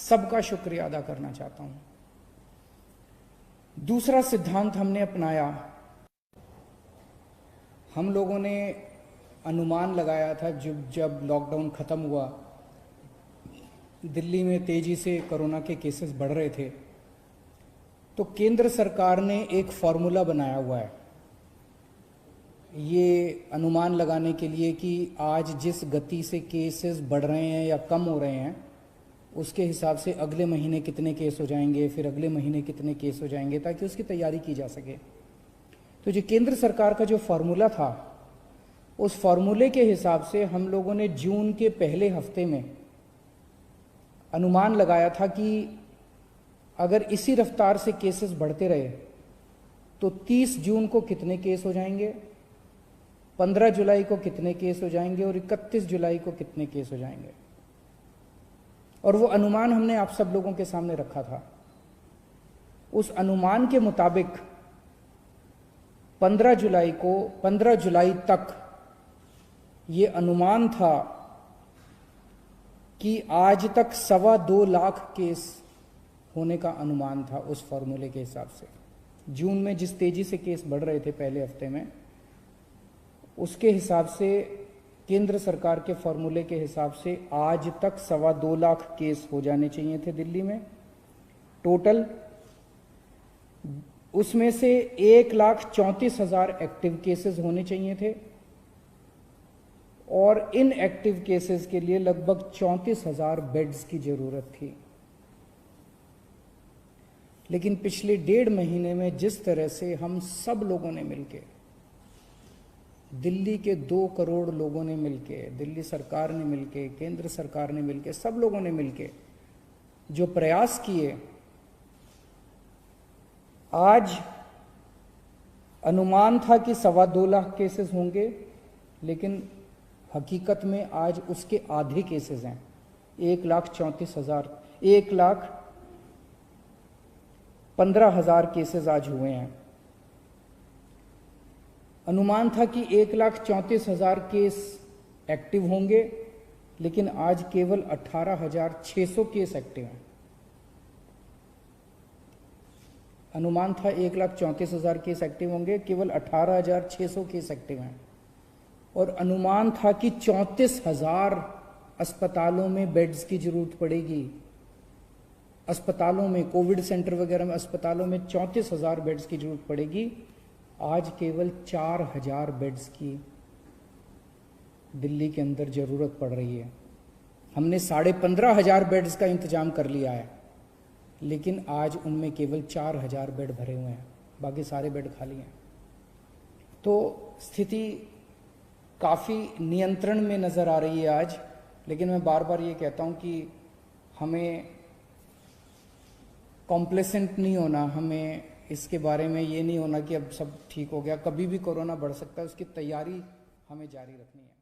सबका शुक्रिया अदा करना चाहता हूं। दूसरा सिद्धांत हमने अपनाया, हम लोगों ने अनुमान लगाया था जब लॉकडाउन खत्म हुआ, दिल्ली में तेजी से कोरोना के केसेस बढ़ रहे थे, तो केंद्र सरकार ने एक फॉर्मूला बनाया हुआ है ये अनुमान लगाने के लिए कि आज जिस गति से केसेस बढ़ रहे हैं या कम हो रहे हैं, उसके हिसाब से अगले महीने कितने केस हो जाएंगे, फिर अगले महीने कितने केस हो जाएंगे, ताकि उसकी तैयारी की जा सके। तो जो केंद्र सरकार का जो फॉर्मूला था, उस फॉर्मूले के हिसाब से हम लोगों ने जून के पहले हफ्ते में अनुमान लगाया था कि अगर इसी रफ्तार से केसेस बढ़ते रहे तो 30 जून को कितने केस हो जाएंगे, 15 जुलाई को कितने केस हो जाएंगे और 31 जुलाई को कितने केस हो जाएंगे। और वो अनुमान हमने आप सब लोगों के सामने रखा था। उस अनुमान के मुताबिक 15 जुलाई तक ये अनुमान था कि आज तक 2.25 लाख केस होने का अनुमान था उस फॉर्मूले के हिसाब से। जून में जिस तेजी से केस बढ़ रहे थे पहले हफ्ते में, उसके हिसाब से केंद्र सरकार के फॉर्मूले के हिसाब से आज तक 2.25 लाख केस हो जाने चाहिए थे दिल्ली में टोटल। उसमें से 1,34,000 एक्टिव केसेस होने चाहिए थे और इन एक्टिव केसेस के लिए लगभग 34,000 बेड्स की जरूरत थी। लेकिन पिछले 1.5 महीने में जिस तरह से हम सब लोगों ने मिलकर, दिल्ली के 2 करोड़ लोगों ने मिलके, दिल्ली सरकार ने मिलके, केंद्र सरकार ने मिलके, सब लोगों ने मिलके जो प्रयास किए, आज अनुमान था कि 2.25 लाख केसेस होंगे, लेकिन हकीकत में आज उसके आधे केसेस हैं। 1,15,000 केसेस आज हुए हैं। अनुमान था कि 1,34,000 केस एक्टिव होंगे, लेकिन आज केवल 18,600 केस एक्टिव हैं। अनुमान था 1,34,000 केस एक्टिव होंगे, केवल 18,600 केस एक्टिव हैं। और अनुमान था कि 34,000 अस्पतालों में बेड्स की जरूरत पड़ेगी। अस्पतालों में, कोविड सेंटर वगैरह में, अस्पतालों में 34,000 बेड्स की जरूरत पड़ेगी। आज केवल 4,000 बेड्स की दिल्ली के अंदर जरूरत पड़ रही है। हमने 15,500 बेड्स का इंतजाम कर लिया है, लेकिन आज उनमें केवल 4,000 बेड भरे हुए हैं, बाकी सारे बेड खाली हैं। तो स्थिति काफ़ी नियंत्रण में नज़र आ रही है आज। लेकिन मैं बार बार ये कहता हूँ कि हमें कॉम्प्लेसेंट नहीं होना, हमें इसके बारे में ये नहीं होना कि अब सब ठीक हो गया। कभी भी कोरोना बढ़ सकता है, उसकी तैयारी हमें जारी रखनी है।